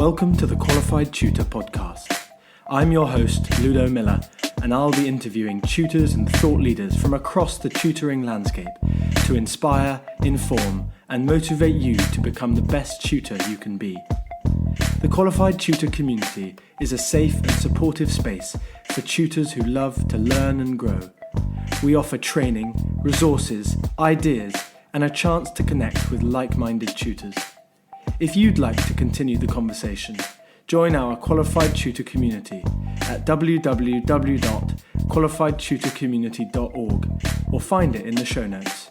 Welcome to the Qualified Tutor podcast. I'm your host, Ludo Miller, and I'll be interviewing tutors and thought leaders from across the tutoring landscape to inspire, inform, and motivate you to become the best tutor you can be. The Qualified Tutor community is a safe and supportive space for tutors who love to learn and grow. We offer training, resources, ideas, and a chance to connect with like-minded tutors. If you'd like to continue the conversation, join our Qualified Tutor community at www.qualifiedtutorcommunity.org or find it in the show notes.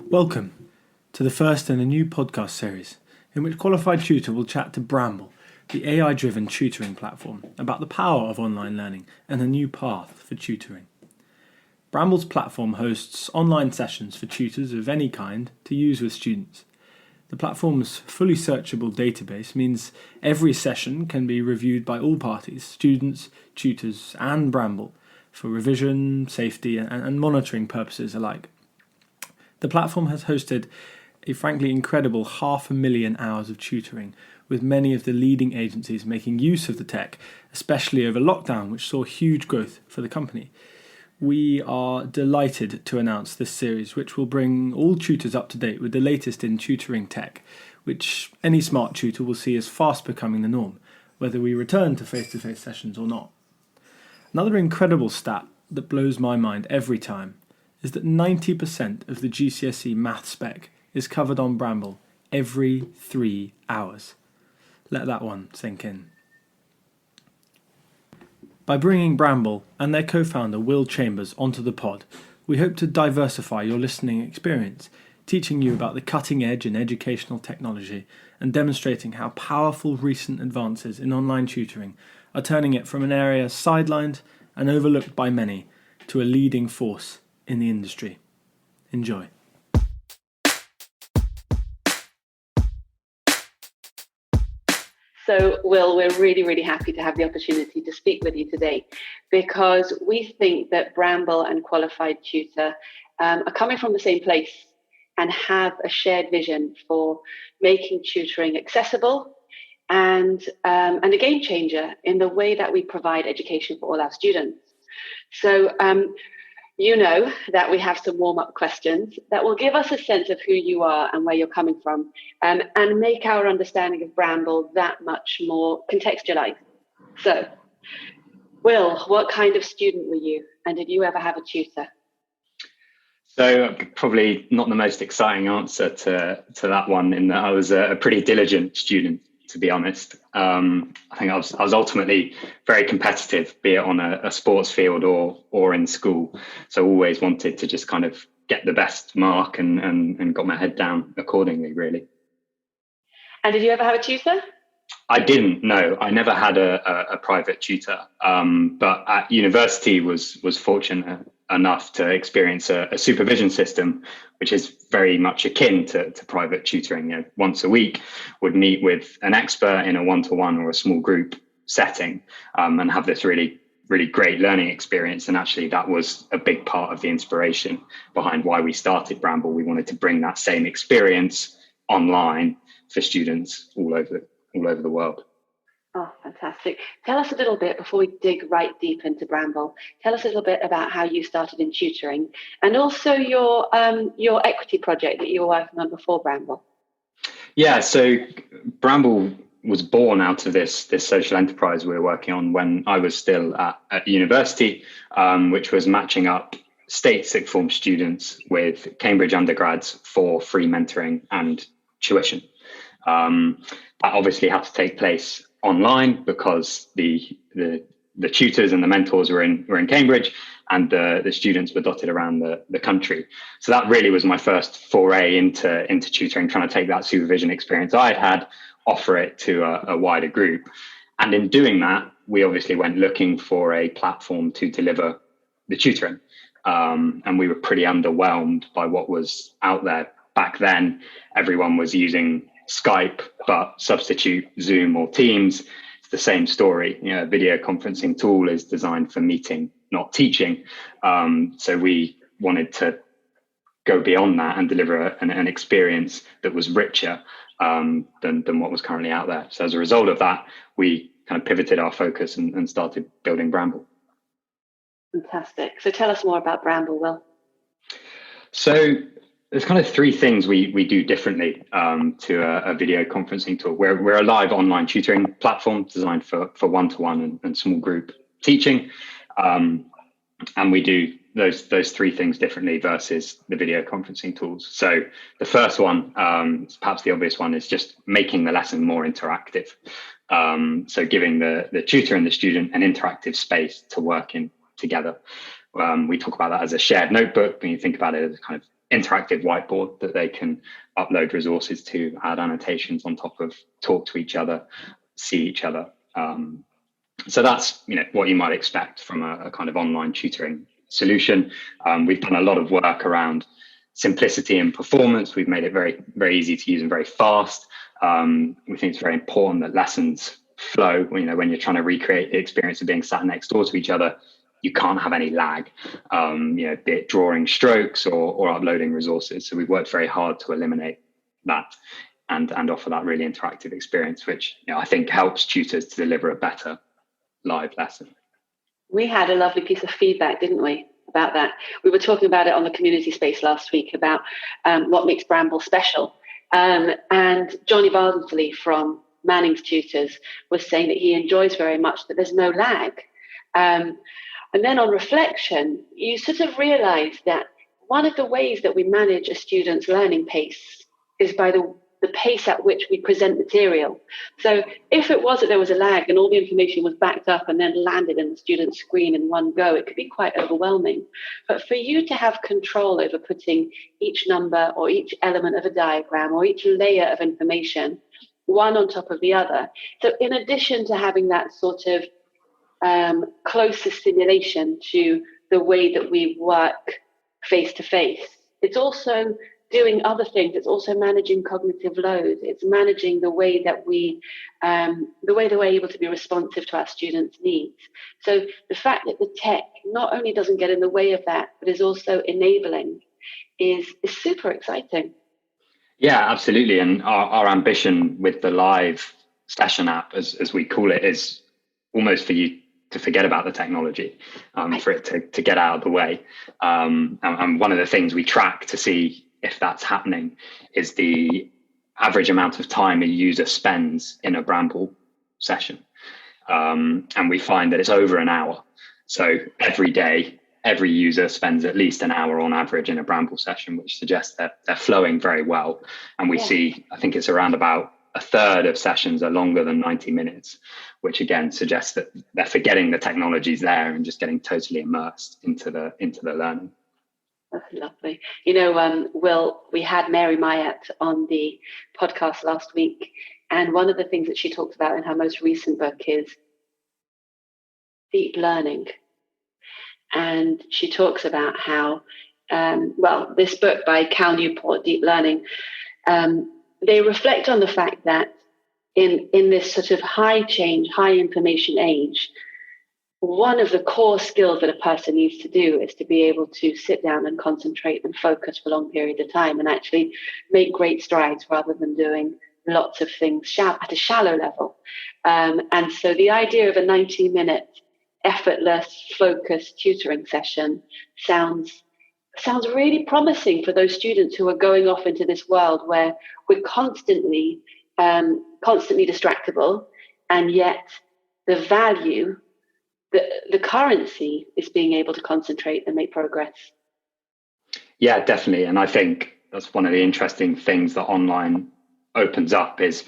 Welcome to the first in a new podcast series in which Qualified Tutor will chat to Bramble, the AI-driven tutoring platform, about the power of online learning and a new path for tutoring. Bramble's platform hosts online sessions for tutors of any kind to use with students. The platform's fully searchable database means every session can be reviewed by all parties, students, tutors, and Bramble, for revision, safety, and monitoring purposes alike. The platform has hosted a frankly incredible 500,000 hours of tutoring, with many of the leading agencies making use of the tech, especially over lockdown, which saw huge growth for the company. We are delighted to announce this series, which will bring all tutors up to date with the latest in tutoring tech, which any smart tutor will see as fast becoming the norm, whether we return to face-to-face sessions or not. Another incredible stat that blows my mind every time is that 90% of the GCSE math spec is covered on Bramble every 3 hours. Let that one sink in. By bringing Bramble and their co-founder Will Chambers onto the pod, we hope to diversify your listening experience, teaching you about the cutting edge in educational technology and demonstrating how powerful recent advances in online tutoring are turning it from an area sidelined and overlooked by many to a leading force in the industry. Enjoy. So, Will, we're really happy to have the opportunity to speak with you today because we think that Bramble and Qualified Tutor are coming from the same place and have a shared vision for making tutoring accessible and a game changer in the way that we provide education for all our students. So, you know that we have some warm-up questions that will give us a sense of who you are and where you're coming from, and make our understanding of Bramble that much more contextualized. So, Will, what kind of student were you, and did you ever have a tutor? So probably not the most exciting answer to that one, in that I was a pretty diligent student, to be honest. I think I was ultimately very competitive, be it on a sports field or in school. So always wanted to just kind of get the best mark and got my head down accordingly, really. And did you ever have a tutor? I didn't, no. I never had a private tutor, but at university was fortunate enough to experience a supervision system, which is very much akin to private tutoring. You know, once a week, would meet with an expert in a one-to-one or a small group setting, and have this really great learning experience. And actually, that was a big part of the inspiration behind why we started Bramble. We wanted to bring that same experience online for students all over the world. Oh, fantastic. Tell us a little bit, before we dig right deep into Bramble, tell us a little bit about how you started in tutoring and also your equity project that you were working on before Bramble. Yeah, so Bramble was born out of this social enterprise we were working on when I was still at university, which was matching up state sixth form students with Cambridge undergrads for free mentoring and tuition. That obviously had to take place online because the tutors and the mentors were in Cambridge, and the students were dotted around the country. So that really was my first foray into tutoring, trying to take that supervision experience I'd had, offer it to a wider group. And in doing that, we obviously went looking for a platform to deliver the tutoring. And we were pretty underwhelmed by what was out there. Back then, everyone was using Skype, but substitute Zoom or Teams, it's the same story. You know, a video conferencing tool is designed for meeting, not teaching. So we wanted to go beyond that and deliver an experience that was richer than what was currently out there. So as a result of that, we kind of pivoted our focus and started building Bramble. Fantastic. So tell us more about Bramble, Will. So there's kind of three things we do differently to a video conferencing tool. We're a live online tutoring platform designed for one-to-one and small group teaching. And we do those three things differently versus the video conferencing tools. So the first one, perhaps the obvious one, is just making the lesson more interactive. So giving the tutor and the student an interactive space to work in together. We talk about that as a shared notebook, and you think about it as a kind of interactive whiteboard that they can upload resources to, add annotations on top of, talk to each other, see each other. So that's what you might expect from a kind of online tutoring solution. We've done a lot of work around simplicity and performance. We've made it very, very easy to use and very fast. We think it's very important that lessons flow. When you're trying to recreate the experience of being sat next door to each other, you can't have any lag, be it drawing strokes or uploading resources. So we've worked very hard to eliminate that and offer that really interactive experience, which I think helps tutors to deliver a better live lesson. We had a lovely piece of feedback, didn't we, about that? We were talking about it on the community space last week about what makes Bramble special. And Johnny Barnsley from Manning's Tutors was saying that he enjoys very much that there's no lag. And then on reflection, you sort of realize that one of the ways that we manage a student's learning pace is by the pace at which we present material. So if it was that there was a lag and all the information was backed up and then landed in the student's screen in one go, it could be quite overwhelming. But for you to have control over putting each number or each element of a diagram or each layer of information, one on top of the other. So in addition to having that sort of closer stimulation to the way that we work face to face, it's also doing other things. It's also managing cognitive load. It's managing the way that we're able to be responsive to our students' needs. So the fact that the tech not only doesn't get in the way of that, but is also enabling is super exciting. Yeah, absolutely. And our ambition with the live session app, as we call it, is almost for you to forget about the technology, for it to get out of the way. And one of the things we track to see if that's happening is the average amount of time a user spends in a Bramble session. And we find that it's over an hour. So every day, every user spends at least an hour on average in a Bramble session, which suggests that they're flowing very well. And we see, I think it's around about a third of sessions are longer than 90 minutes, which again suggests that they're forgetting the technologies there and just getting totally immersed into the learning. That's lovely. Will, we had Mary Myatt on the podcast last week, and one of the things that she talked about in her most recent book is deep learning. And she talks about how, this book by Cal Newport, Deep Learning, they reflect on the fact that in this sort of high change, high information age, one of the core skills that a person needs to do is to be able to sit down and concentrate and focus for long periods of time and actually make great strides rather than doing lots of things at a shallow level. And so the idea of a 90-minute effortless, focused tutoring session sounds really promising for those students who are going off into this world where we're constantly distractible, and yet the value, the currency is being able to concentrate and make progress. Yeah, definitely. And I think that's one of the interesting things that online opens up is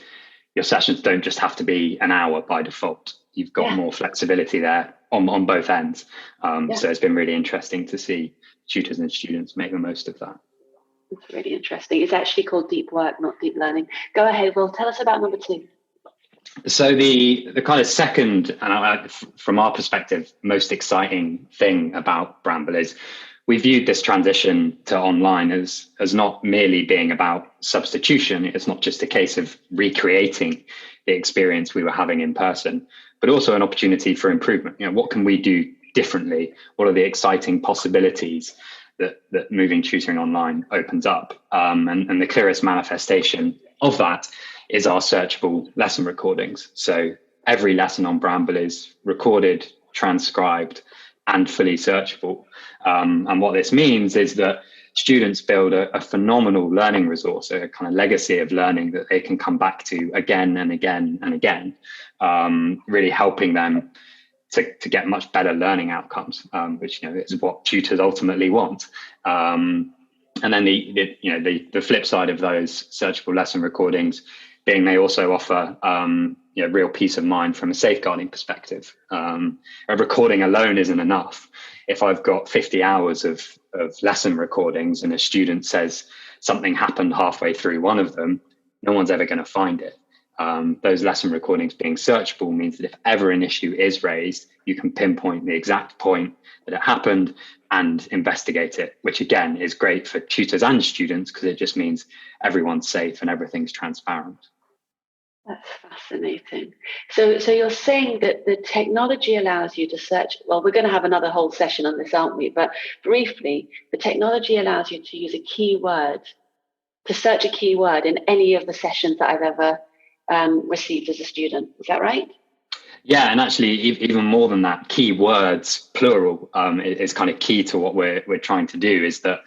your sessions don't just have to be an hour by default. You've got more flexibility there on both ends. So it's been really interesting to see tutors and students make the most of that. It's really interesting. It's actually called deep work, not deep learning. Go ahead, Will. Tell us about number 2. So the kind of second, and from our perspective, most exciting thing about Bramble is we viewed this transition to online as not merely being about substitution. It's not just a case of recreating the experience we were having in person, but also an opportunity for improvement. What can we do differently? What are the exciting possibilities that moving tutoring online opens up. And the clearest manifestation of that is our searchable lesson recordings. So every lesson on Bramble is recorded, transcribed, and fully searchable. And what this means is that students build a phenomenal learning resource, a kind of legacy of learning that they can come back to again and again and again, really helping them to get much better learning outcomes, which is what tutors ultimately want. And then the flip side of those searchable lesson recordings being they also offer real peace of mind from a safeguarding perspective. A recording alone isn't enough. If I've got 50 hours of lesson recordings and a student says something happened halfway through one of them, no one's ever going to find it. Those lesson recordings being searchable means that if ever an issue is raised, you can pinpoint the exact point that it happened and investigate it, which again is great for tutors and students because it just means everyone's safe and everything's transparent. That's fascinating. So you're saying that the technology allows you to search, well, we're going to have another whole session on this, aren't we? But briefly, the technology allows you to use a keyword, to search a keyword in any of the sessions that I've ever received as a student. Is that right? Yeah, and actually even more than that, keywords, plural, is kind of key to what we're trying to do, is that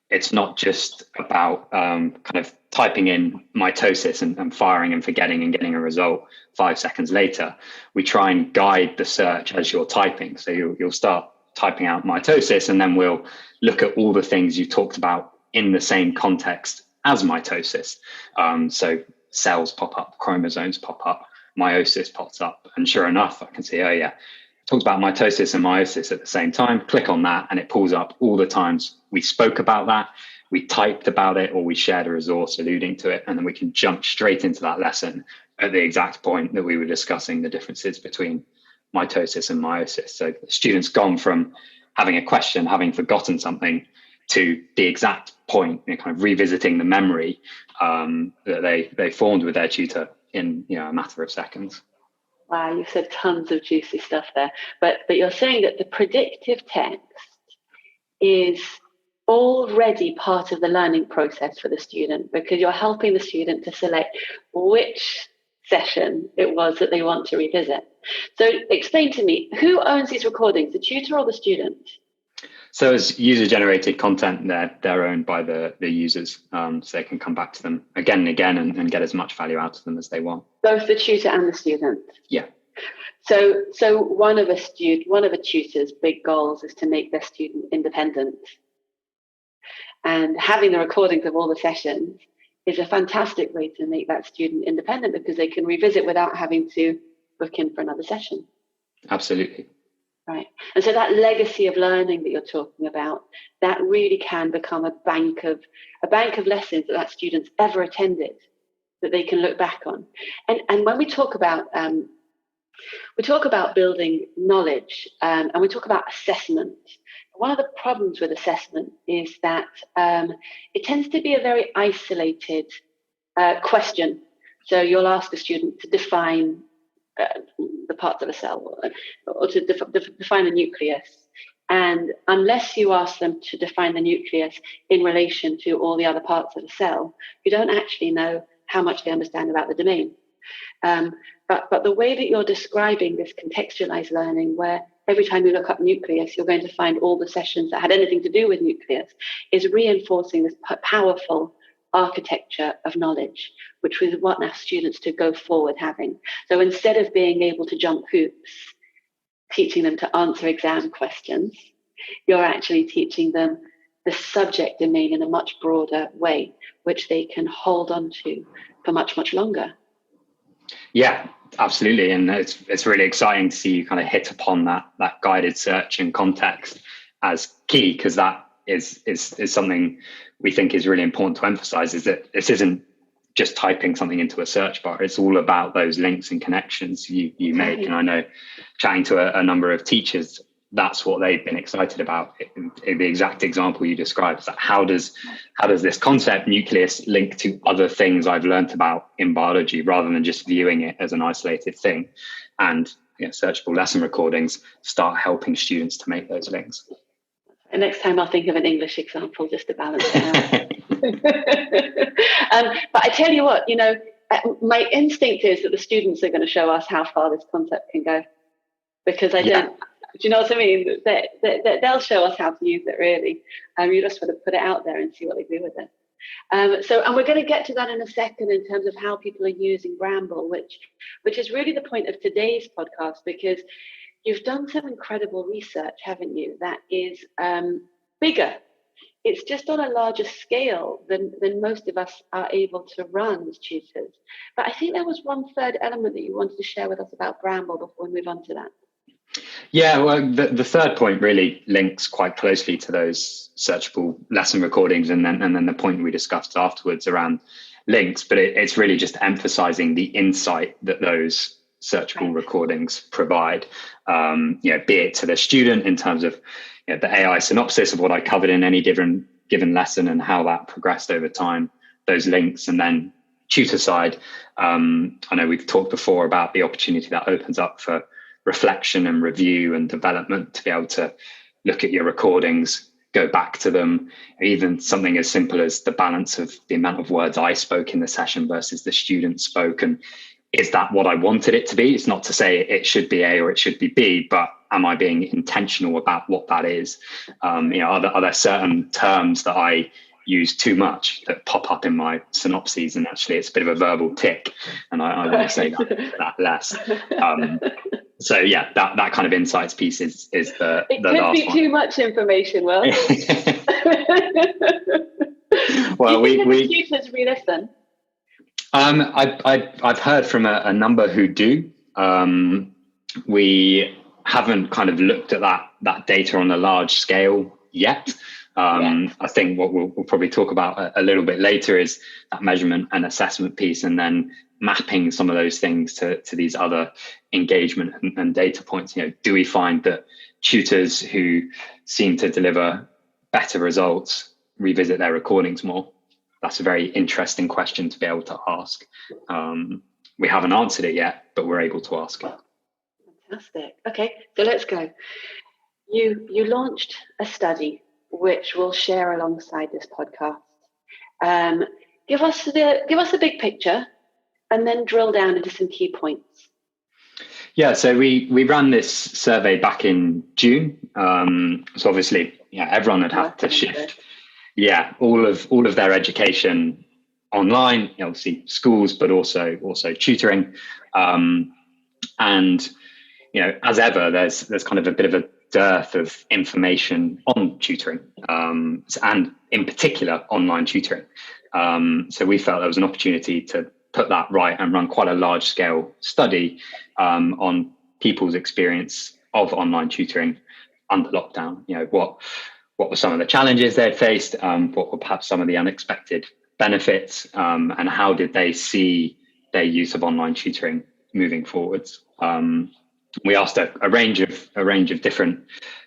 it's not just about kind of typing in mitosis and firing and forgetting and getting a result 5 seconds later. We try and guide the search as you're typing. So you'll start typing out mitosis, and then we'll look at all the things you talked about in the same context as mitosis. So cells pop up, chromosomes pop up, meiosis pops up. And sure enough, I can see, oh yeah, talks about mitosis and meiosis at the same time. Click on that and it pulls up all the times we spoke about that, we typed about it, or we shared a resource alluding to it. And then we can jump straight into that lesson at the exact point that we were discussing the differences between mitosis and meiosis. So the student's gone from having a question, having forgotten something, to the exact point, kind of revisiting the memory that they formed with their tutor in a matter of seconds. Wow, you've said tons of juicy stuff there. But you're saying that the predictive text is already part of the learning process for the student, because you're helping the student to select which session it was that they want to revisit. So explain to me, who owns these recordings, the tutor or the student? So as user-generated content, they're owned by the users, so they can come back to them again and again and get as much value out of them as they want. Both the tutor and the student? Yeah. So one of a tutor's big goals is to make their student independent. And having the recordings of all the sessions is a fantastic way to make that student independent, because they can revisit without having to book in for another session. Absolutely. Right. And so that legacy of learning that you're talking about, that really can become a bank of lessons that student's ever attended, that they can look back on. And when we talk about building knowledge, and we talk about assessment, one of the problems with assessment is that it tends to be a very isolated question. So you'll ask a student to define the parts of a cell, or to define the nucleus. And unless you ask them to define the nucleus in relation to all the other parts of the cell, you don't actually know how much they understand about the domain. But the way that you're describing this contextualized learning, where every time you look up nucleus, you're going to find all the sessions that had anything to do with nucleus, is reinforcing this powerful architecture of knowledge, which is what now students to go forward having. So instead of being able to jump hoops, teaching them to answer exam questions, you're actually teaching them the subject domain in a much broader way, which they can hold on to for much, much longer. Yeah, absolutely. And it's really exciting to see you kind of hit upon that guided search and context as key, because that is something we think is really important to emphasize, is that this isn't just typing something into a search bar. It's all about those links and connections you make. And I know, chatting to a number of teachers, that's what they've been excited about. The exact example you described is that how does this concept nucleus link to other things I've learned about in biology, rather than just viewing it as an isolated thing. And searchable lesson recordings start helping students to make those links. And next time I'll think of an English example just to balance it out. But I tell you what, my instinct is that the students are going to show us how far this concept can go, because do you know what I mean? They'll show us how to use it, really. You just sort of put it out there and see what they do with it. And we're going to get to that in a second in terms of how people are using Bramble, which is really the point of today's podcast, because you've done some incredible research, haven't you? That is bigger. It's just on a larger scale than most of us are able to run as tutors. But I think there was one third element that you wanted to share with us about Bramble before we move on to that. Yeah, well, the third point really links quite closely to those searchable lesson recordings, and then the point we discussed afterwards around links. But it's really just emphasizing the insight that those searchable recordings provide, be it to the student in terms of the AI synopsis of what I covered in any given lesson and how that progressed over time, those links, and then tutor side. I know we've talked before about the opportunity that opens up for reflection and review and development, to be able to look at your recordings, go back to them, even something as simple as the balance of the amount of words I spoke in the session versus the student spoke, and is that what I wanted it to be? It's not to say it should be A or it should be B, but am I being intentional about what that is? Are there certain terms that I use too much that pop up in my synopses, and actually it's a bit of a verbal tick, and I want to say that less. So yeah, that kind of insights piece is the last one. It could be too much information, Will. Well, we tutors re-listen. I've heard from a number who do. We haven't kind of looked at that data on a large scale yet. I think what we'll probably talk about a little bit later is that measurement and assessment piece, and then mapping some of those things to these other engagement and data points. Do we find that tutors who seem to deliver better results revisit their recordings more? That's a very interesting question to be able to ask. We haven't answered it yet, but we're able to ask it. Fantastic. Okay, so let's go. You launched a study which we'll share alongside this podcast. Give us the big picture, and then drill down into some key points. Yeah, so we ran this survey back in June. So obviously, everyone had had to shift. Yeah, all of their education online, obviously schools, but also tutoring. And as ever, there's kind of a bit of a dearth of information on tutoring, and in particular online tutoring. So we felt there was an opportunity to put that right and run quite a large scale study on people's experience of online tutoring under lockdown. What were some of the challenges they had faced? What were perhaps some of the unexpected benefits? And how did they see their use of online tutoring moving forwards? We asked a range of different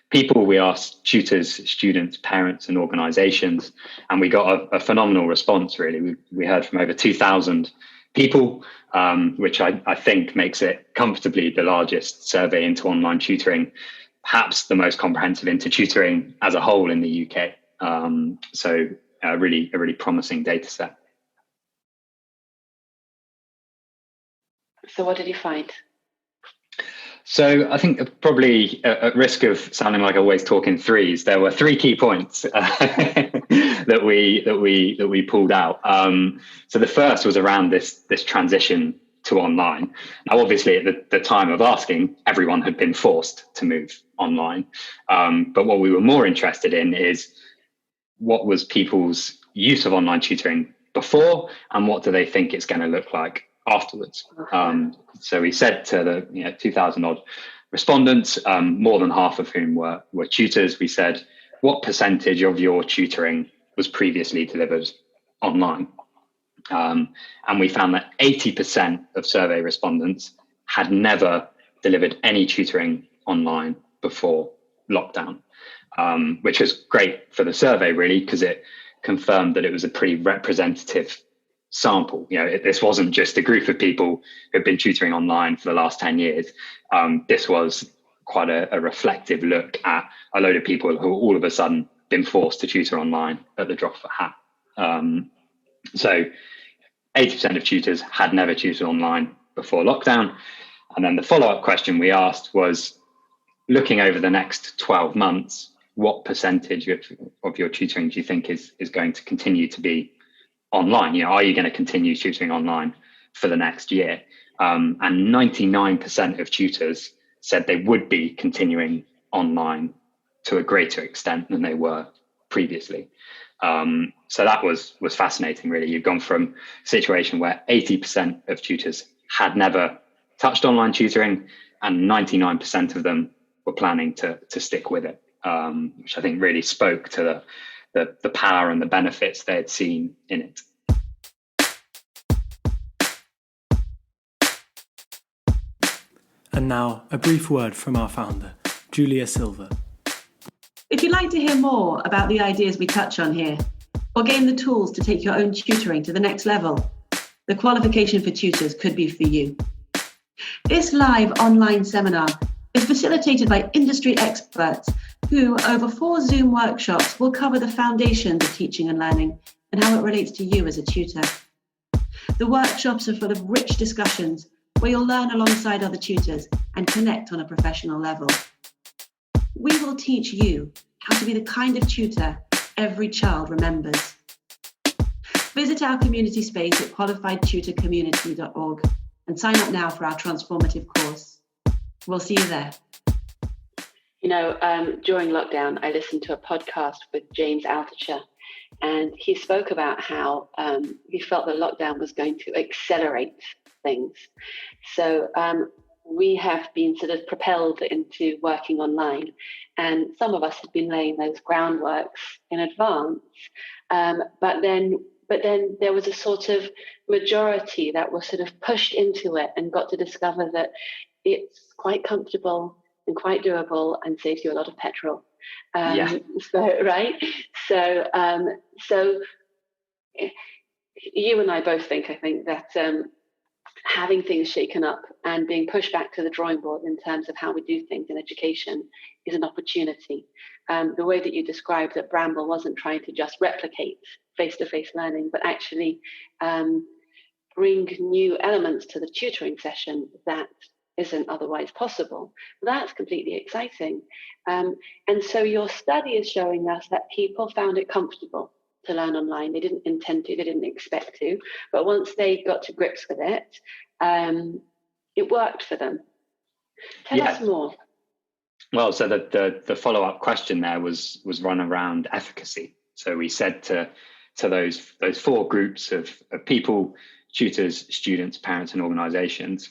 people. We asked tutors, students, parents, and organisations, and we got a phenomenal response. Really, we heard from over 2,000 people, which I think makes it comfortably the largest survey into online tutoring, perhaps the most comprehensive into tutoring as a whole in the UK. So a really promising data set. So what did you find? So I think probably at risk of sounding like I always talk in threes, there were three key points that we pulled out. So the first was around this transition to online. Now, obviously, at the time of asking, everyone had been forced to move online. But what we were more interested in is what was people's use of online tutoring before, and what do they think it's going to look like afterwards. So we said to the 2,000 odd respondents, more than half of whom were tutors, we said, what percentage of your tutoring was previously delivered online? And we found that 80% of survey respondents had never delivered any tutoring online before lockdown, which was great for the survey, really, because it confirmed that it was a pretty representative sample. This wasn't just a group of people who've been tutoring online for the last 10 years. This was quite a reflective look at a load of people who all of a sudden been forced to tutor online at the drop of a hat. So 80% of tutors had never tutored online before lockdown. And then the follow-up question we asked was, looking over the next 12 months, what percentage of your tutoring do you think is going to continue to be online? You know, are you going to continue tutoring online for the next year? And 99% of tutors said they would be continuing online to a greater extent than they were previously. So that was fascinating, really. You've gone from a situation where 80% of tutors had never touched online tutoring and 99% of them were planning to stick with it, which I think really spoke to the power and the benefits they had seen in it. And now, a brief word from our founder, Julia Silva. If you'd like to hear more about the ideas we touch on here, or gain the tools to take your own tutoring to the next level, the Qualification for Tutors could be for you. This live online seminar is facilitated by industry experts who, over 4 Zoom workshops, will cover the foundations of teaching and learning and how it relates to you as a tutor. The workshops are full of rich discussions where you'll learn alongside other tutors and connect on a professional level. We will teach you how to be the kind of tutor every child remembers. Visit our community space at qualifiedtutorcommunity.org and sign up now for our transformative course. We'll see you there. You know, during lockdown, I listened to a podcast with James Altucher, and he spoke about how he felt that lockdown was going to accelerate things. So we have been sort of propelled into working online, and some of us had been laying those groundworks in advance. But then there was a sort of majority that was sort of pushed into it and got to discover that it's quite comfortable and quite doable and saves you a lot of petrol. So, right? So you and I both think, I think that having things shaken up and being pushed back to the drawing board in terms of how we do things in education is an opportunity. The way that you described that Bramble wasn't trying to just replicate face-to-face learning, but actually bring new elements to the tutoring session that isn't otherwise possible. That's completely exciting. And so your study is showing us that people found it comfortable to learn online. They didn't intend to, they didn't expect to, but once they got to grips with it, it worked for them. Tell us more. Well, so the follow-up question there was run around efficacy. So we said to those 4 groups of people, tutors, students, parents, and organizations,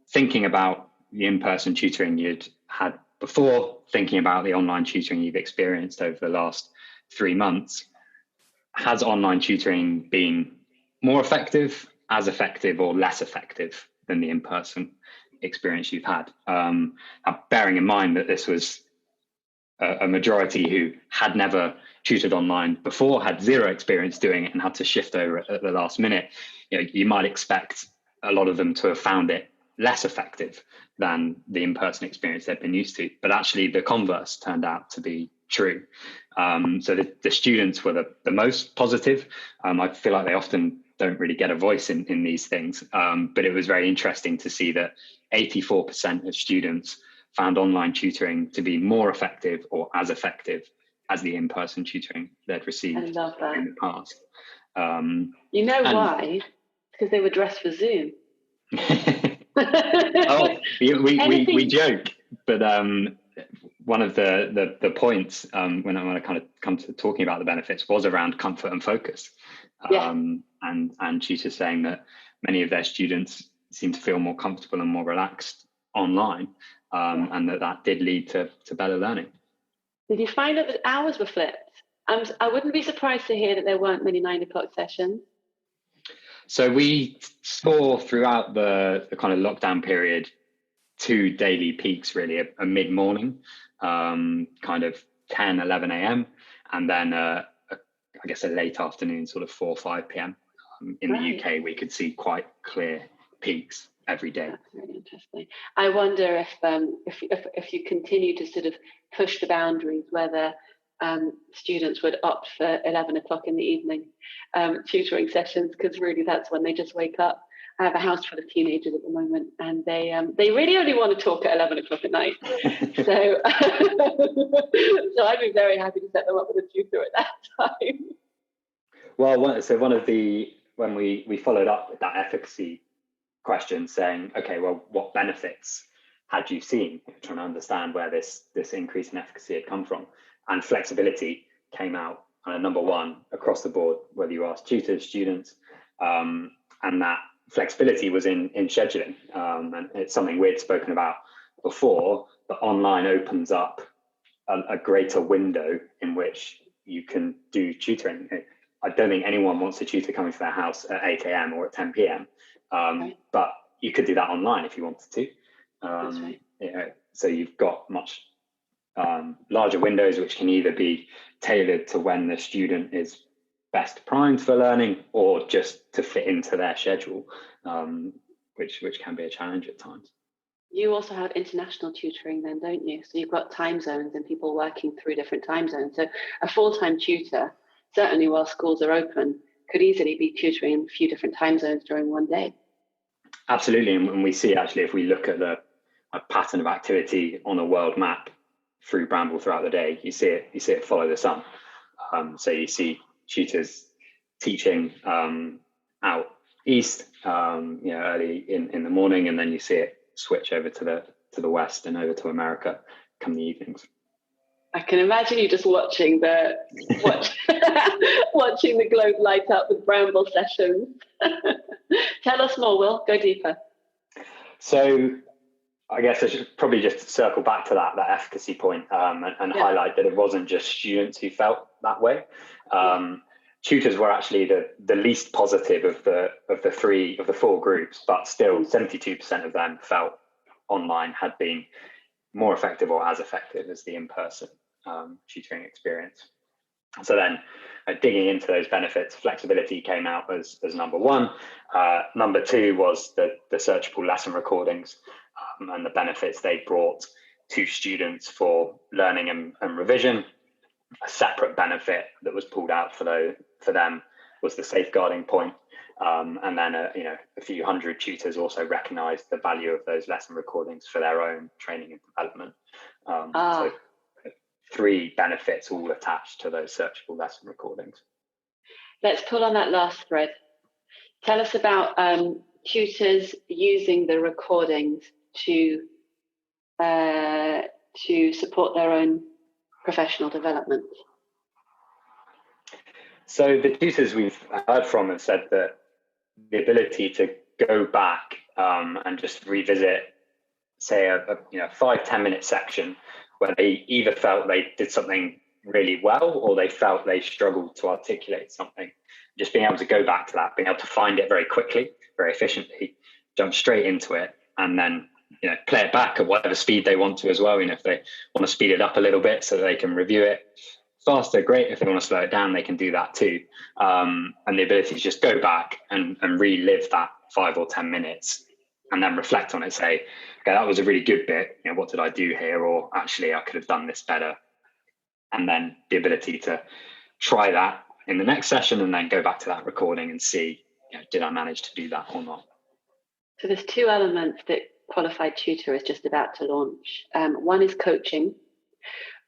thinking about the in-person tutoring you'd had before, thinking about the online tutoring you've experienced over the last 3 months, has online tutoring been more effective, as effective, or less effective than the in-person experience you've had? Now, bearing in mind that this was a majority who had never tutored online before, had 0 experience doing it, and had to shift over at the last minute, you might expect a lot of them to have found it less effective than the in-person experience they've been used to. But actually, the converse turned out to be true. So the students were the most positive. I feel like they often don't really get a voice in these things. But it was very interesting to see that 84% of students found online tutoring to be more effective or as effective as the in-person tutoring they'd received in the past. Why? Because they were dressed for Zoom. We joke, but one of the points when I kind of come to talking about the benefits was around comfort and focus. And tutors saying that many of their students seem to feel more comfortable and more relaxed online, and that did lead to better learning. Did you find that the hours were flipped? I wouldn't be surprised to hear that there weren't many 9 o'clock sessions. So we saw throughout the kind of lockdown period 2 daily peaks, really, a mid-morning, kind of 10, 11 a.m. and then I guess a late afternoon, sort of 4 or 5 p.m. In the UK, we could see quite clear peaks. every day. That's really interesting. I wonder if you continue to sort of push the boundaries, whether students would opt for 11 o'clock in the evening tutoring sessions, because really that's when they just wake up. I have a house full of teenagers at the moment, and they really only want to talk at 11 o'clock at night. So I'd be very happy to set them up with a tutor at that time. Well, when we followed up with that efficacy question, saying, okay, well, what benefits had you seen? Trying to understand where this increase in efficacy had come from, and flexibility came out number one across the board, whether you ask tutors, students, and that flexibility was in scheduling, and it's something we'd spoken about before, but online opens up a greater window in which you can do tutoring. I don't think anyone wants a tutor coming to their house at 8 a.m. or at 10 p.m, but you could do that online if you wanted to. That's right. So you've got much larger windows, which can either be tailored to when the student is best primed for learning, or just to fit into their schedule, which can be a challenge at times. You also have international tutoring then, don't you? So you've got time zones and people working through different time zones. So a full-time tutor, certainly while schools are open, could easily be tutoring in a few different time zones during one day. Absolutely, and we see actually, if we look at a pattern of activity on a world map through Bramble throughout the day, you see it follow the sun. So you see tutors teaching out east, early in the morning, and then you see it switch over to the west and over to America come the evenings. I can imagine you just watching the globe light up with Bramble sessions. Tell us more, Will. Go deeper. So I guess I should probably just circle back to that efficacy point, and highlight that it wasn't just students who felt that way. Tutors were actually the least positive of the four groups, but still 72% of them felt online had been more effective or as effective as the in-person tutoring experience. So then digging into those benefits, flexibility came out as number one. Number two was the searchable lesson recordings, and the benefits they brought to students for learning and revision. A separate benefit that was pulled out for them was the safeguarding point. And then a few hundred tutors also recognised the value of those lesson recordings for their own training and development. So three benefits all attached to those searchable lesson recordings. Let's pull on that last thread. Tell us about tutors using the recordings to support their own professional development. So the tutors we've heard from have said that the ability to go back and just revisit, say, a 5-10 minute section where they either felt they did something really well or they felt they struggled to articulate something, just being able to go back to that, being able to find it very quickly, very efficiently, jump straight into it, and then play it back at whatever speed they want to as well. If they want to speed it up a little bit so they can review it faster, great. If they want to slow it down, they can do that too. And the ability to just go back and relive that 5 or 10 minutes and then reflect on it, say, okay, that was a really good bit. What did I do here? Or actually, I could have done this better. And then the ability to try that in the next session and then go back to that recording and see, did I manage to do that or not? So there's two elements that Qualified Tutor is just about to launch. One is coaching,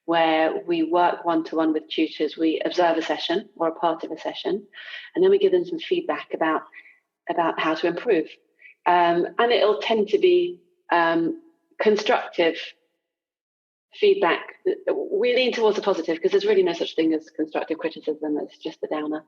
where we work one-to-one with tutors. We observe a session or a part of a session, and then we give them some feedback about how to improve. And it'll tend to be constructive feedback. We lean towards the positive because there's really no such thing as constructive criticism. It's just the downer.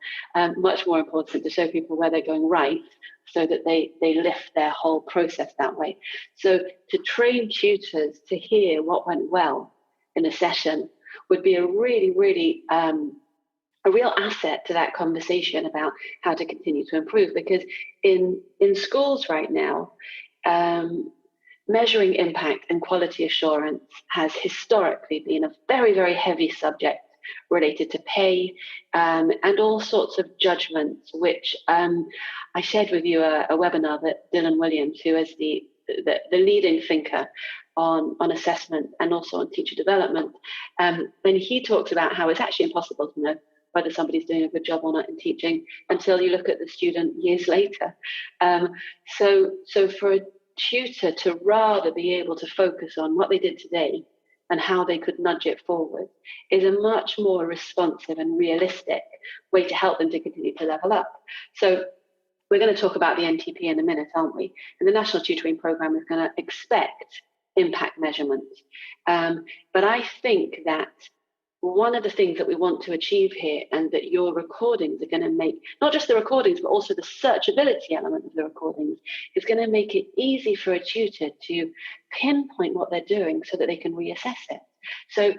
Much more important to show people where they're going right so that they lift their whole process that way. So to train tutors to hear what went well in a session would be a really, really a real asset to that conversation about how to continue to improve. Because in schools right now, measuring impact and quality assurance has historically been a very, very heavy subject related to pay, and all sorts of judgments, which I shared with you a webinar that Dylan Williams, who is the leading thinker on assessment and also on teacher development, and he talks about how it's actually impossible to know whether somebody's doing a good job or not in teaching until you look at the student years later. So for a tutor to rather be able to focus on what they did today and how they could nudge it forward is a much more responsive and realistic way to help them to continue to level up. So we're going to talk about the NTP in a minute, aren't we? And the National Tutoring Programme is going to expect impact measurement. But I think that one of the things that we want to achieve here, and that your recordings are going to make, not just the recordings, but also the searchability element of the recordings, is going to make it easy for a tutor to pinpoint what they're doing so that they can reassess it. So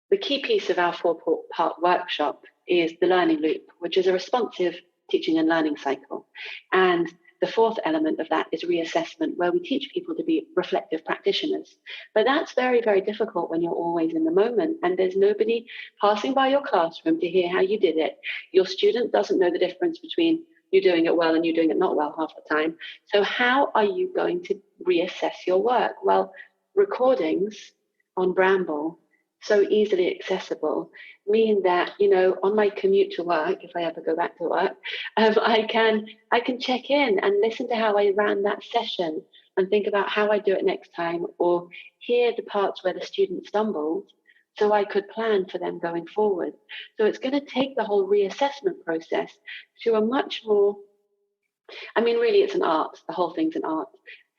the key piece of our 4-part workshop is the learning loop, which is a responsive teaching and learning cycle. And the fourth element of that is reassessment, where we teach people to be reflective practitioners. But that's very, very difficult when you're always in the moment and there's nobody passing by your classroom to hear how you did it. Your student doesn't know the difference between you doing it well and you doing it not well half the time. So how are you going to reassess your work? Well, recordings on Bramble, so easily accessible, mean that, you know, on my commute to work, if I ever go back to work, I can check in and listen to how I ran that session and think about how I do it next time, or hear the parts where the student stumbled so I could plan for them going forward. So it's going to take the whole reassessment process to a much more, I mean, really it's an art, the whole thing's an art,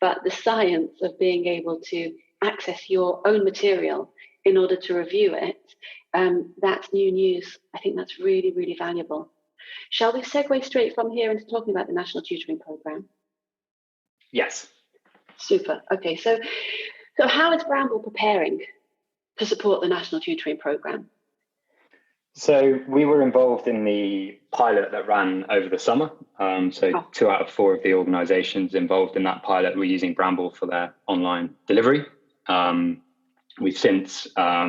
but the science of being able to access your own material in order to review it, that's new news. I think that's really, really valuable. Shall we segue straight from here into talking about the National Tutoring Programme? Yes. Super. Okay, so how is Bramble preparing to support the National Tutoring Programme? So we were involved in the pilot that ran over the summer. 2 out of 4 of the organisations involved in that pilot were using Bramble for their online delivery. We've since got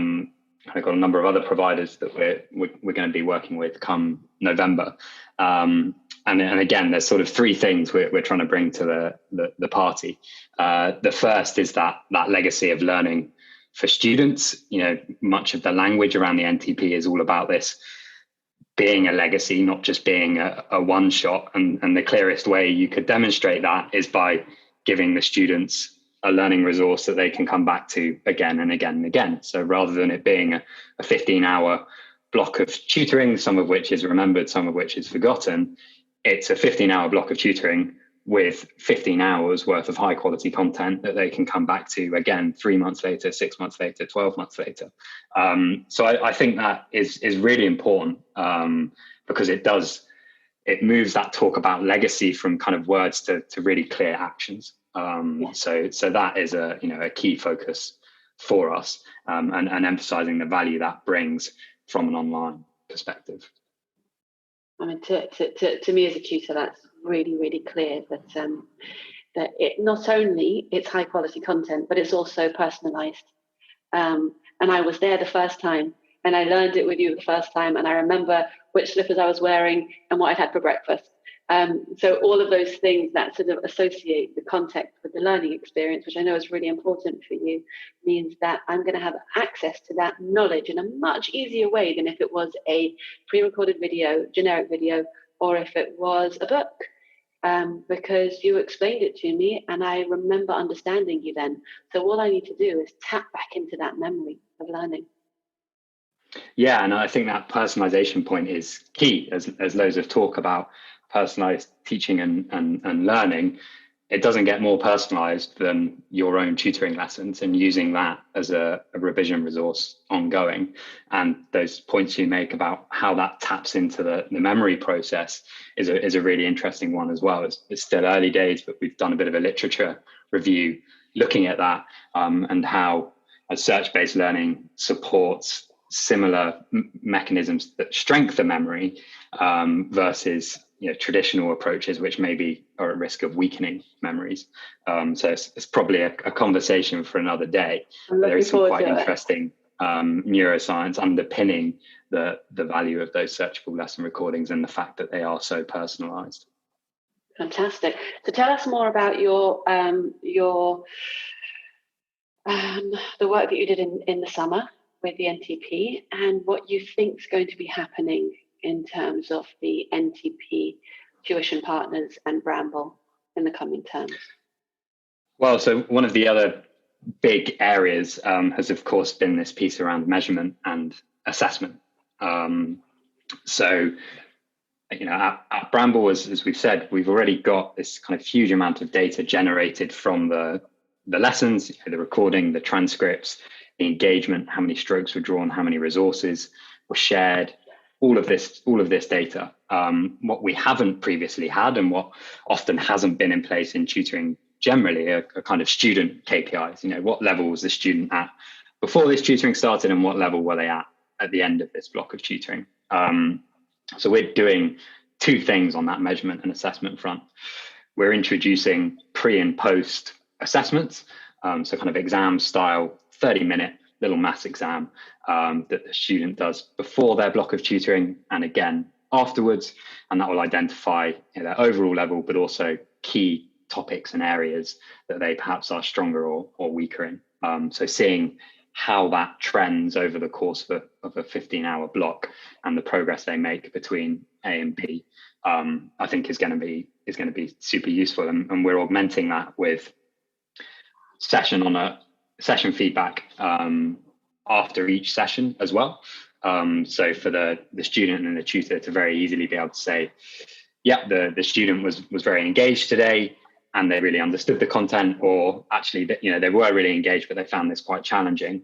a number of other providers that we're going to be working with come November. And again, there's sort of 3 things we're trying to bring to the party. The first is that legacy of learning for students. You know, much of the language around the NTP is all about this being a legacy, not just being a one shot. And the clearest way you could demonstrate that is by giving the students a learning resource that they can come back to again and again and again. So rather than it being a 15-hour block of tutoring, some of which is remembered, some of which is forgotten, it's a 15-hour block of tutoring with 15 hours worth of high quality content that they can come back to again 3 months later, 6 months later, 12 months later. So I think that is really important, because it moves that talk about legacy from kind of words to really clear actions. So that is a key focus for us, and emphasizing the value that brings from an online perspective. I mean, to me as a tutor, that's really, really clear that it not only it's high quality content, but it's also personalized. And I was there the first time, and I learned it with you the first time, and I remember which slippers I was wearing and what I'd had for breakfast. So all of those things that sort of associate the context with the learning experience, which I know is really important for you, means that I'm going to have access to that knowledge in a much easier way than if it was a pre-recorded video, generic video, or if it was a book, because you explained it to me and I remember understanding you then. So all I need to do is tap back into that memory of learning. Yeah, and I think that personalization point is key. As loads of talk about personalized teaching and learning, it doesn't get more personalized than your own tutoring lessons, and using that as a revision resource ongoing. And those points you make about how that taps into the memory process is a really interesting one as well. It's still early days, but we've done a bit of a literature review looking at that, and how a search-based learning supports similar mechanisms that strengthen memory, versus traditional approaches which maybe are at risk of weakening memories. So it's probably a conversation for another day. There is some quite interesting neuroscience underpinning the value of those searchable lesson recordings and the fact that they are so personalized. Fantastic. So tell us more about your the work that you did in the summer with the NTP and what you think is going to be happening in terms of the NTP tuition partners and Bramble in the coming terms. Well, so one of the other big areas has, of course, been this piece around measurement and assessment. So, you know, at Bramble, as we've said, we've already got this kind of huge amount of data generated from the lessons, you know, the recording, the transcripts, the engagement, how many strokes were drawn, how many resources were shared, all of this data. What we haven't previously had and what often hasn't been in place in tutoring generally are kind of student KPIs. You know, what level was the student at before this tutoring started and what level were they at the end of this block of tutoring. So we're doing two things on that measurement and assessment front. We're introducing pre and post assessments, so kind of exam style 30-minute little maths exam that the student does before their block of tutoring and again afterwards, and that will identify, you know, their overall level, but also key topics and areas that they perhaps are stronger or weaker in. So seeing how that trends over the course of a 15-hour block and the progress they make between A and B, I think is going to be super useful, and we're augmenting that with session feedback after each session as well. So for the student and the tutor to very easily be able to say, yeah, the student was very engaged today and they really understood the content, or actually, you know, they were really engaged, but they found this quite challenging.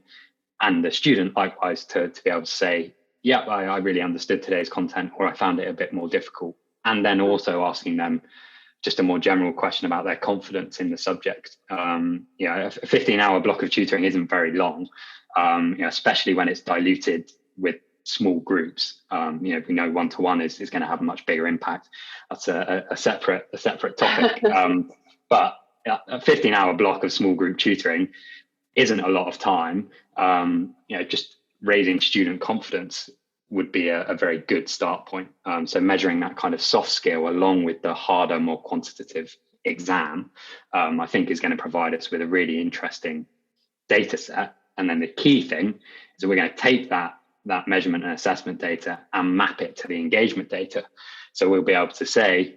And the student likewise to be able to say, yeah, I really understood today's content, or I found it a bit more difficult. And then also asking them just a more general question about their confidence in the subject. You know, a 15-hour block of tutoring isn't very long, you know, especially when it's diluted with small groups. You know, we know one-to-one is going to have a much bigger impact. That's a separate topic. But a 15-hour block of small group tutoring isn't a lot of time. You know, just raising student confidence would be a very good start point. So measuring that kind of soft skill along with the harder, more quantitative exam, I think is going to provide us with a really interesting data set. And then the key thing is that we're going to take that measurement and assessment data and map it to the engagement data. So we'll be able to say,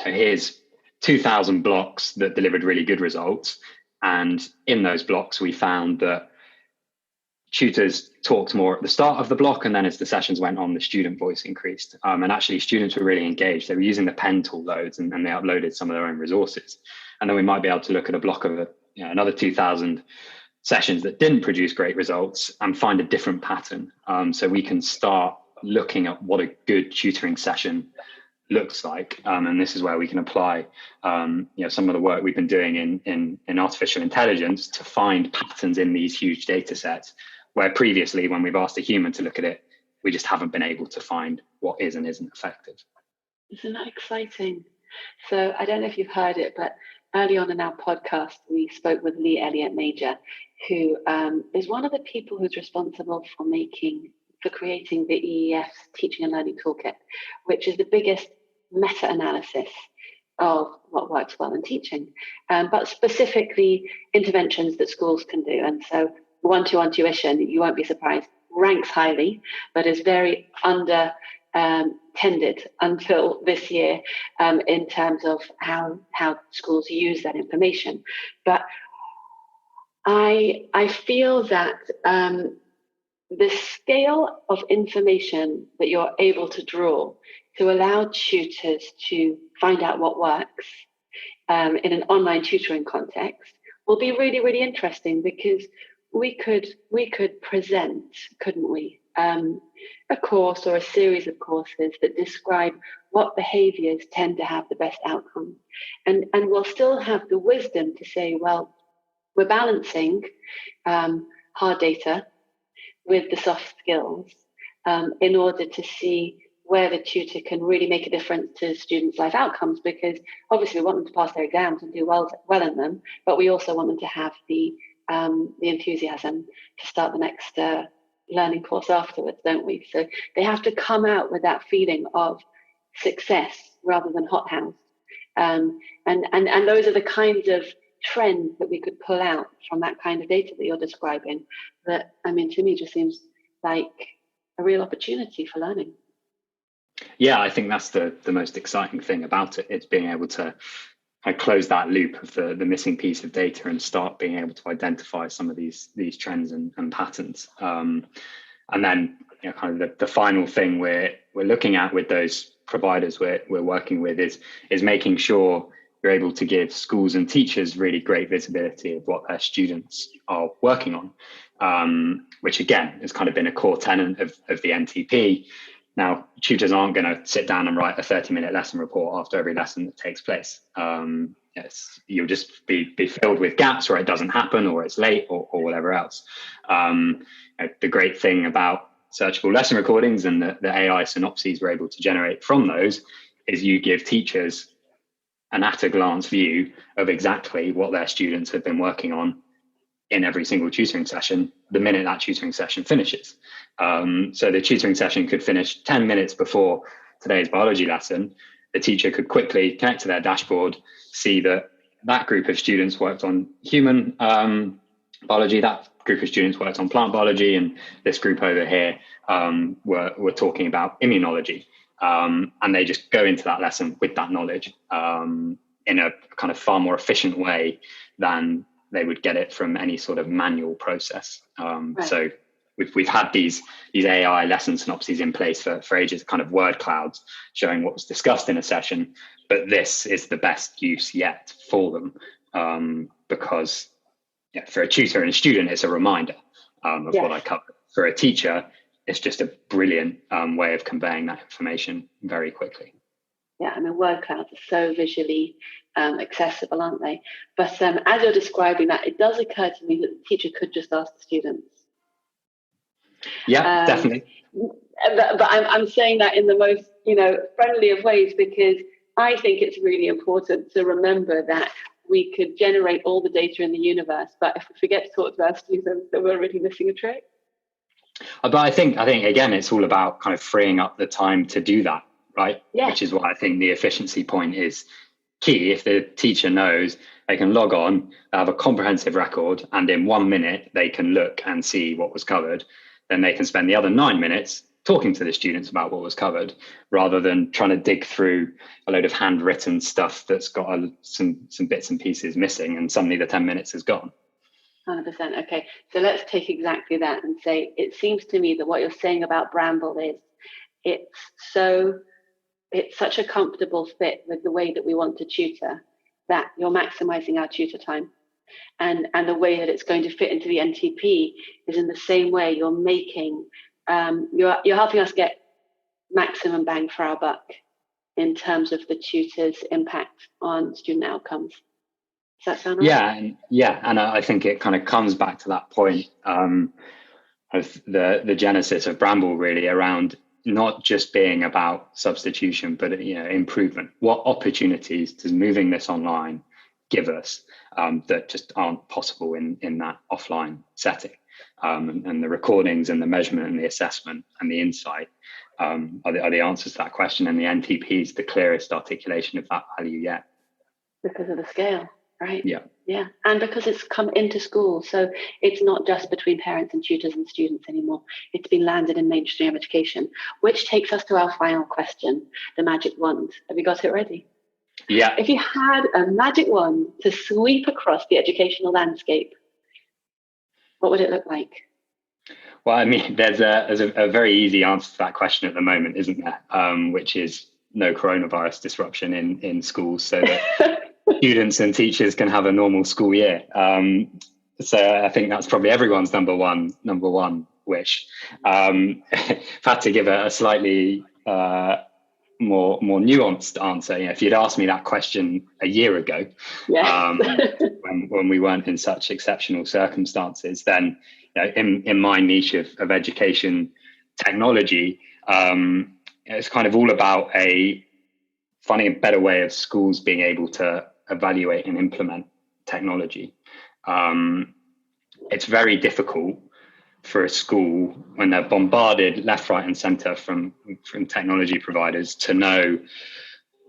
here's 2,000 blocks that delivered really good results. And in those blocks, we found that tutors talked more at the start of the block, and then as the sessions went on, the student voice increased. And actually students were really engaged. They were using the pen tool loads and they uploaded some of their own resources. And then we might be able to look at a block of another 2,000 sessions that didn't produce great results and find a different pattern. So we can start looking at what a good tutoring session looks like. And this is where we can apply some of the work we've been doing in artificial intelligence to find patterns in these huge data sets, where previously when we've asked a human to look at it, we just haven't been able to find what is and isn't effective. Isn't that exciting? So I don't know if you've heard it, but early on in our podcast, we spoke with Lee Elliott Major, who is one of the people who's responsible for creating the EEF's Teaching and Learning Toolkit, which is the biggest meta-analysis of what works well in teaching, but specifically interventions that schools can do. And so one-to-one tuition, you won't be surprised, ranks highly, but is very tended until this year in terms of how schools use that information. But I feel that the scale of information that you're able to draw to allow tutors to find out what works in an online tutoring context will be really, really interesting, because we could present, couldn't we, a course or a series of courses that describe what behaviors tend to have the best outcome, and we'll still have the wisdom to say, well, we're balancing hard data with the soft skills in order to see where the tutor can really make a difference to students' life outcomes, because obviously we want them to pass their exams and do well in them, but we also want them to have the the enthusiasm to start the next learning course afterwards, don't we? So they have to come out with that feeling of success rather than hothouse. And those are the kinds of trends that we could pull out from that kind of data that you're describing. That, I mean, to me, just seems like a real opportunity for learning. Yeah, I think that's the most exciting thing about it. It's being able to close that loop of the missing piece of data and start being able to identify some of these trends and patterns. And then, you know, kind of the final thing we're looking at with those providers we're working with is making sure you're able to give schools and teachers really great visibility of what their students are working on, which again has kind of been a core tenet of the NTP. Now, tutors aren't going to sit down and write a 30-minute lesson report after every lesson that takes place. You'll just be filled with gaps where it doesn't happen, or it's late, or whatever else. The great thing about searchable lesson recordings and the AI synopses we're able to generate from those is you give teachers an at-a-glance view of exactly what their students have been working on in every single tutoring session the minute that tutoring session finishes. So the tutoring session could finish 10 minutes before today's biology lesson. The teacher could quickly connect to their dashboard, see that group of students worked on human biology, that group of students worked on plant biology, and this group over here were talking about immunology. And they just go into that lesson with that knowledge in a kind of far more efficient way than they would get it from any sort of manual process. Right. So we've had these AI lesson synopses in place for ages, kind of word clouds showing what was discussed in a session, but this is the best use yet for them, because for a tutor and a student, it's a reminder of what I covered. For a teacher, it's just a brilliant way of conveying that information very quickly. Yeah, I mean, word clouds are so visually accessible, aren't they? But as you're describing that, it does occur to me that the teacher could just ask the students. Yeah, definitely. But I'm saying that in the most, friendly of ways, because I think it's really important to remember that we could generate all the data in the universe, but if we forget to talk to our students, then we're really missing a trick. But I think again, it's all about kind of freeing up the time to do that, right? Yeah. Which is why I think the efficiency point is key. If the teacher knows they can log on, they have a comprehensive record, and in 1 minute they can look and see what was covered, then they can spend the other 9 minutes talking to the students about what was covered, rather than trying to dig through a load of handwritten stuff that's got some bits and pieces missing, and suddenly the 10 minutes is gone. 100%. Okay, so let's take exactly that and say, it seems to me that what you're saying about Bramble is it's such a comfortable fit with the way that we want to tutor, that you're maximizing our tutor time. And the way that it's going to fit into the NTP is in the same way you're making, you're helping us get maximum bang for our buck in terms of the tutor's impact on student outcomes. Does that sound right? Yeah, and I think it kind of comes back to that point of the genesis of Bramble, really, around not just being about substitution, but improvement. What opportunities does moving this online give us that just aren't possible in that offline setting? And the recordings and the measurement and the assessment and the insight are the answers to that question, and the NTP is the clearest articulation of that value yet. Because of the scale. Right. Yeah. And because it's come into school, so it's not just between parents and tutors and students anymore. It's been landed in mainstream education, which takes us to our final question, the magic wand. Have you got it ready? Yeah. If you had a magic wand to sweep across the educational landscape, what would it look like? Well, I mean, there's a very easy answer to that question at the moment, isn't there? Which is no coronavirus disruption in schools, so that students and teachers can have a normal school year. So I think that's probably everyone's number one wish. If I had to give a slightly more nuanced answer, if you'd asked me that question a year ago, when we weren't in such exceptional circumstances, then in my niche of education technology, it's kind of all about finding a better way of schools being able to evaluate and implement technology. it's very difficult for a school when they're bombarded left, right, and centre from technology providers to know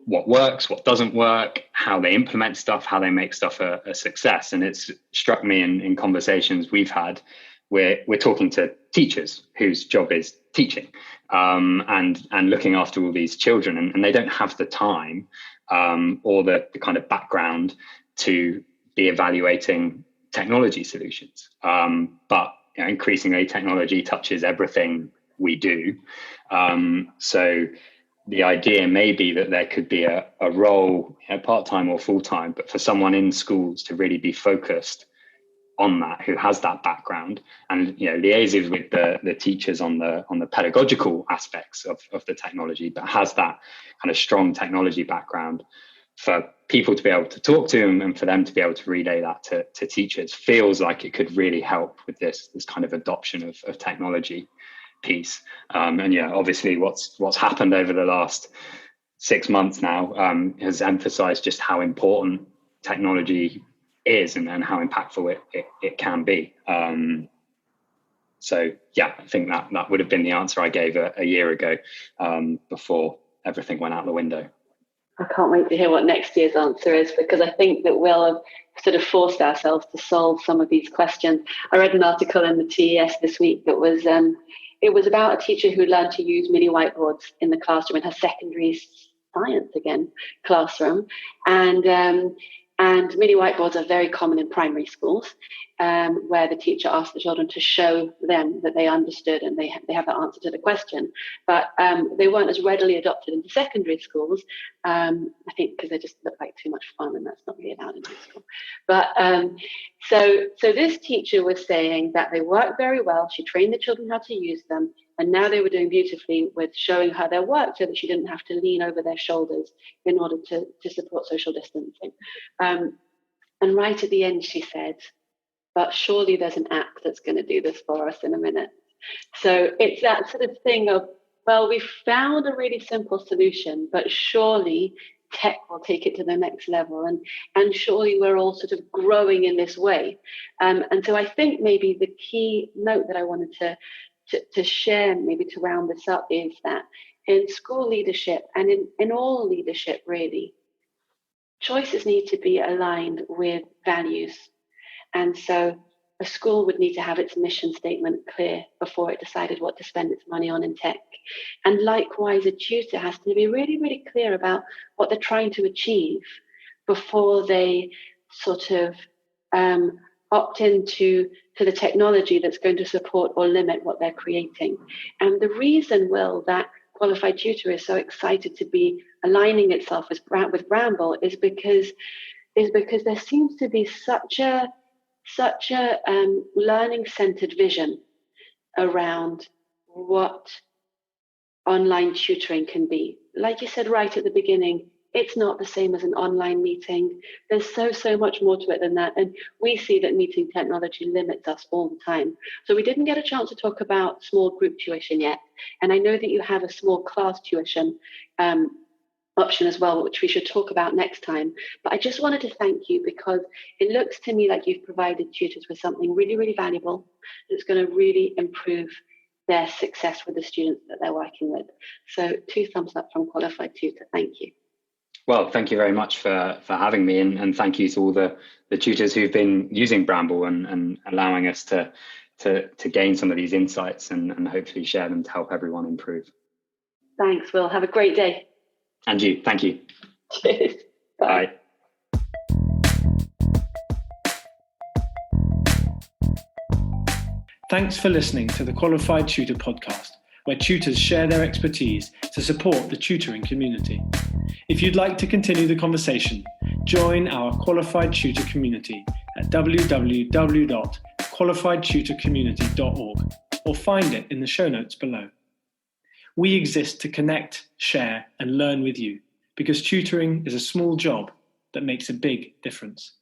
what works, what doesn't work, how they implement stuff, how they make stuff a success. And it's struck me in conversations we've had where we're talking to teachers whose job is teaching and looking after all these children, and they don't have the time or the kind of background to be evaluating technology solutions. But increasingly, technology touches everything we do. So the idea may be that there could be a role, part-time or full-time, but for someone in schools to really be focused on that, who has that background and liaises with the teachers on the pedagogical aspects of the technology, but has that kind of strong technology background for people to be able to talk to them and for them to be able to relay that to teachers, feels like it could really help with this kind of adoption of technology piece. And obviously what's happened over the last 6 months now has emphasized just how important technology is and how impactful it can be. So I think that would have been the answer I gave a year ago before everything went out the window. I can't wait to hear what next year's answer is, because I think that we'll have sort of forced ourselves to solve some of these questions. I read an article in the TES this week that was it was about a teacher who learned to use mini whiteboards in the classroom in her secondary science classroom, and mini whiteboards are very common in primary schools, where the teacher asks the children to show them that they understood and they have the answer to the question. But they weren't as readily adopted into secondary schools, I think because they just look like too much fun, and that's not really allowed in high school. But so this teacher was saying that they work very well. She trained the children how to use them, and now they were doing beautifully with showing her their work so that she didn't have to lean over their shoulders in order to support social distancing. And right at the end, she said, but surely there's an app that's going to do this for us in a minute. So it's that sort of thing of, well, we found a really simple solution, but surely tech will take it to the next level. And surely we're all sort of growing in this way. And so I think maybe the key note that I wanted to share, maybe to round this up, is that in school leadership and in all leadership, really, choices need to be aligned with values. And so a school would need to have its mission statement clear before it decided what to spend its money on in tech. And likewise, a tutor has to be really, really clear about what they're trying to achieve before they sort of opt into the technology that's going to support or limit what they're creating. And the reason, Will, that Qualified Tutor is so excited to be aligning itself with Bramble is because there seems to be such a learning-centered vision around what online tutoring can be. Like you said right at the beginning, it's not the same as an online meeting. There's so much more to it than that. And we see that meeting technology limits us all the time. So we didn't get a chance to talk about small group tuition yet. And I know that you have a small class tuition option as well, which we should talk about next time. But I just wanted to thank you, because it looks to me like you've provided tutors with something really, really valuable that's going to really improve their success with the students that they're working with. So 2 thumbs up from Qualified Tutor. Thank you. Well, thank you very much for having me, and thank you to all the tutors who've been using Bramble and allowing us to gain some of these insights and hopefully share them to help everyone improve. Thanks, Will. Have a great day. And you. Thank you. Cheers. Bye. Thanks for listening to the Qualified Tutor podcast, where tutors share their expertise to support the tutoring community. If you'd like to continue the conversation, join our Qualified Tutor community at www.qualifiedtutorcommunity.org or find it in the show notes below. We exist to connect, share, and learn with you, because tutoring is a small job that makes a big difference.